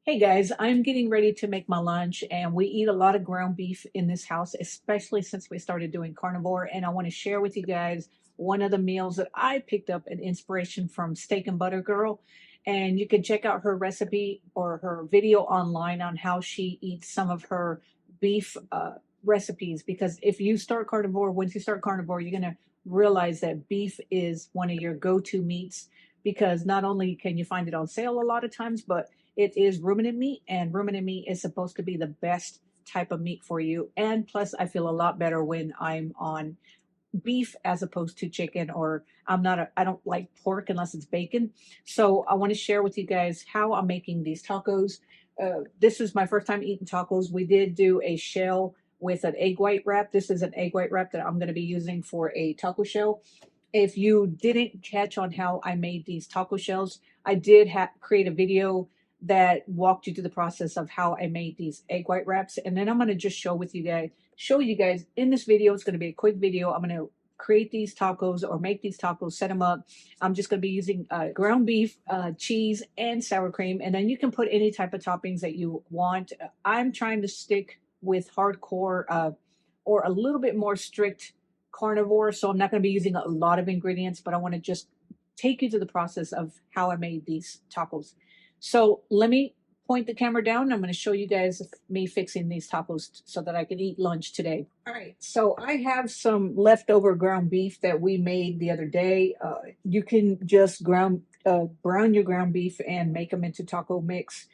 Hey guys, I'm getting ready to make my lunch, and we eat a lot of ground beef in this house, especially since we started doing carnivore. And I want to share with you guys one of the meals that I picked up an inspiration from Steak and Butter Girl. And you can check out her recipe or her video online on how she eats some of her beef recipes. Because if you start carnivore, once you start carnivore, you're going to realize that beef is one of your go-to meats because not only can you find it on sale a lot of times, but it is ruminant meat, and ruminant meat is supposed to be the best type of meat for you. And plus, I feel a lot better when I'm on beef as opposed to chicken, or I don't like pork unless it's bacon. So I want to share with you guys how I'm making these tacos. This is my first time eating tacos. We did do a shell with an egg white wrap. This is an egg white wrap that I'm going to be using for a taco shell. If you didn't catch on how I made these taco shells, I did create a video that walked you through the process of how I made these egg white wraps. And then I'm going to just show you guys in this video. It's going to be a quick video. I'm going to create these tacos or make these tacos, set them up. I'm just going to be using ground beef, cheese, and sour cream. And then you can put any type of toppings that you want. I'm trying to stick with hardcore or a little bit more strict carnivore. So I'm not going to be using a lot of ingredients, but I want to just take you to the process of how I made these tacos. So let me point the camera down. I'm going to show you guys me fixing these tacos so that I can eat lunch today. All right, so I have some leftover ground beef that we made the other day. You can just brown your ground beef and make them into taco mix.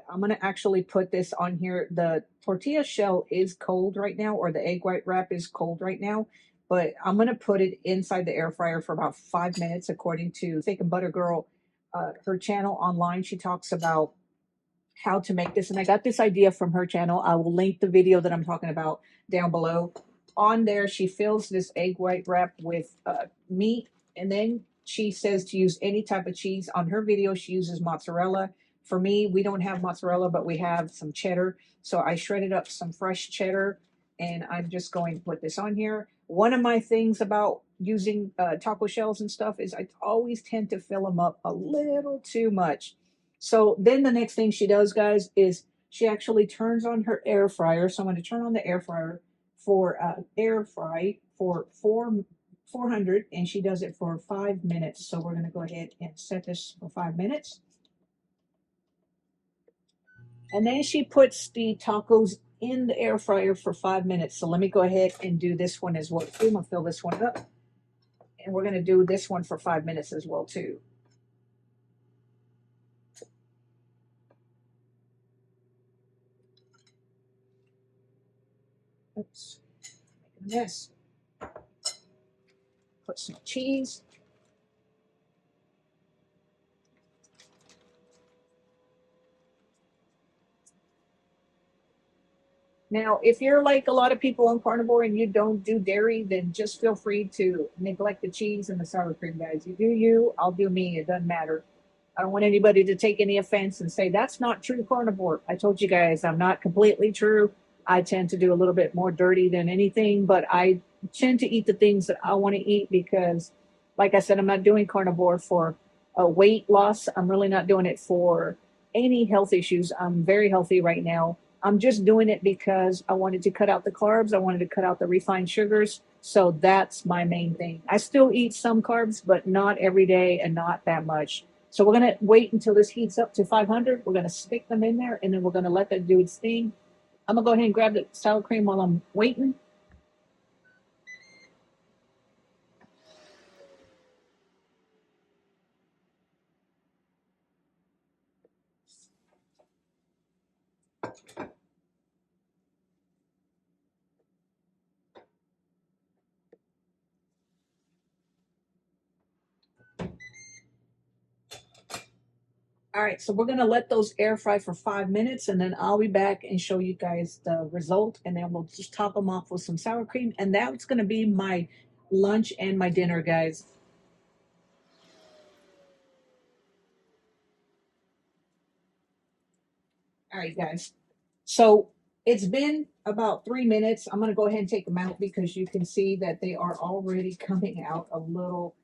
I'm going to actually put this on here. The tortilla shell is cold right now, or the egg white wrap is cold right now, but I'm going to put it inside the air fryer for about 5 minutes, according to Steak and Butter Girl, her channel online. She talks about how to make this, and I got this idea from her channel. I will link the video that I'm talking about down below. On there, she fills this egg white wrap with meat, and then she says to use any type of cheese. On her video, she uses mozzarella. For me, we don't have mozzarella, but we have some cheddar. So I shredded up some fresh cheddar, and I'm just going to put this on here. One of my things about using taco shells and stuff is I always tend to fill them up a little too much. So then the next thing she does, guys, is she actually turns on her air fryer. So I'm going to turn on the air fryer for air fry for 400, and she does it for 5 minutes. So we're going to go ahead and set this for 5 minutes. And then she puts the tacos in the air fryer for 5 minutes. So let me go ahead and do this one as well. I'm going to fill this one up. And we're going to do this one for 5 minutes as well, too. Oops, making a mess. Put some cheese. Now, if you're like a lot of people on carnivore and you don't do dairy, then just feel free to neglect the cheese and the sour cream, guys. You do you, I'll do me. It doesn't matter. I don't want anybody to take any offense and say that's not true carnivore. I told you guys I'm not completely true. I tend to do a little bit more dirty than anything, but I tend to eat the things that I want to eat because, like I said, I'm not doing carnivore for a weight loss. I'm really not doing it for any health issues. I'm very healthy right now. I'm just doing it because I wanted to cut out the carbs. I wanted to cut out the refined sugars. So that's my main thing. I still eat some carbs, but not every day and not that much. So we're going to wait until this heats up to 500. We're going to stick them in there, and then we're going to let that do its thing. I'm going to go ahead and grab the sour cream while I'm waiting. All right, so we're going to let those air fry for 5 minutes, and then I'll be back and show you guys the result, and then we'll just top them off with some sour cream, and that's going to be my lunch and my dinner, guys. All right, guys. So it's been about 3 minutes. I'm going to go ahead and take them out because you can see that they are already coming out a little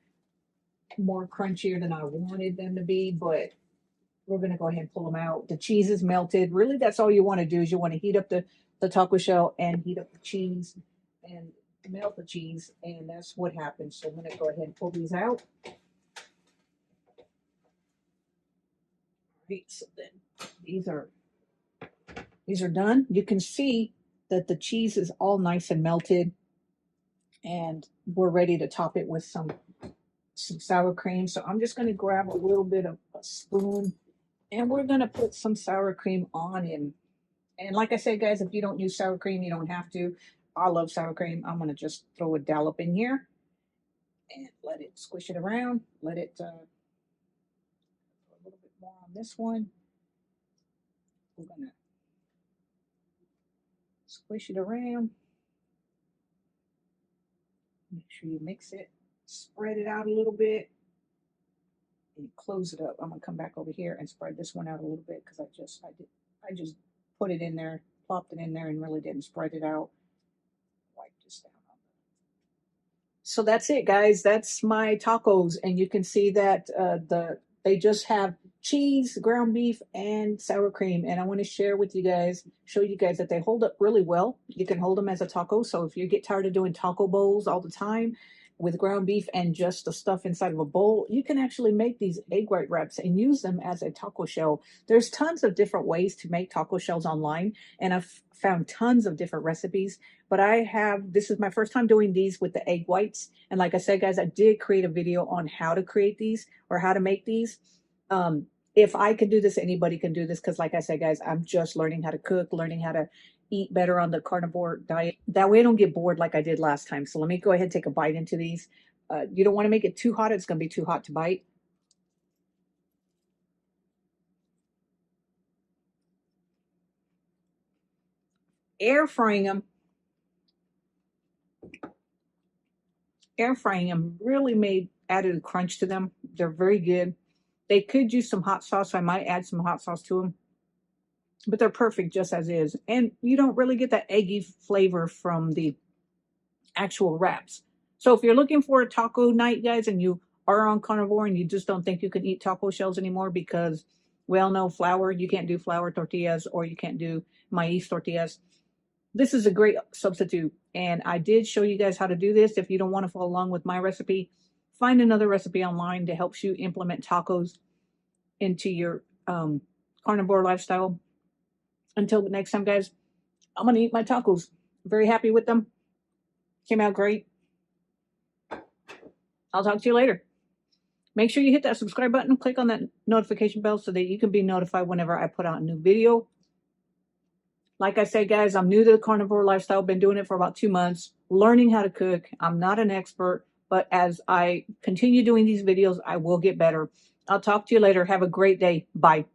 more crunchier than I wanted them to be, but we're going to go ahead and pull them out. The cheese is melted. Really, that's all you want to do is you want to heat up the taco shell and heat up the cheese and melt the cheese. And that's what happens. So I'm going to go ahead and pull these out. Right, so then these are done. You can see that the cheese is all nice and melted. And we're ready to top it with some sour cream. So I'm just going to grab a little bit of a spoon and we're going to put some sour cream on in. And like I said, guys, if you don't use sour cream, you don't have to. I love sour cream. I'm going to just throw a dollop in here and let it squish it around. Let it a little bit more on this one. We're going to squish it around. Make sure you mix it. Spread it out a little bit. And close it up. I'm going to come back over here and spread this one out a little bit because I just put it in there, plopped it in there, and really didn't spread it out. Wipe this down. So that's it, guys. That's my tacos, and you can see that they just have cheese, ground beef, and sour cream. And I want to share with you guys, show you guys that they hold up really well. You can hold them as a taco. So if you get tired of doing taco bowls all the time with ground beef and just the stuff inside of a bowl, you can actually make these egg white wraps and use them as a taco shell. There's tons of different ways to make taco shells online, and I've found tons of different recipes. But this is my first time doing these with the egg whites. And like I said, guys, I did create a video on how to create these or how to make these. If I can do this, anybody can do this. Because like I said, guys, I'm just learning how to cook, learning how to eat better on the carnivore diet. That way I don't get bored like I did last time. So let me go ahead and take a bite into these. You don't want to make it too hot. It's going to be too hot to bite. Air frying them really added a crunch to them. They're very good. They could use some hot sauce. So I might add some hot sauce to them. But they're perfect just as is. And you don't really get that eggy flavor from the actual wraps. So if you're looking for a taco night, guys, and you are on carnivore and you just don't think you can eat taco shells anymore because we all know flour, you can't do flour tortillas or you can't do maize tortillas, this is a great substitute. And I did show you guys how to do this. If you don't want to follow along with my recipe, find another recipe online that helps you implement tacos into your carnivore lifestyle. Until the next time, guys, I'm going to eat my tacos. Very happy with them. Came out great. I'll talk to you later. Make sure you hit that subscribe button. Click on that notification bell so that you can be notified whenever I put out a new video. Like I said, guys, I'm new to the carnivore lifestyle. Been doing it for about 2 months. Learning how to cook. I'm not an expert, but as I continue doing these videos, I will get better. I'll talk to you later. Have a great day. Bye.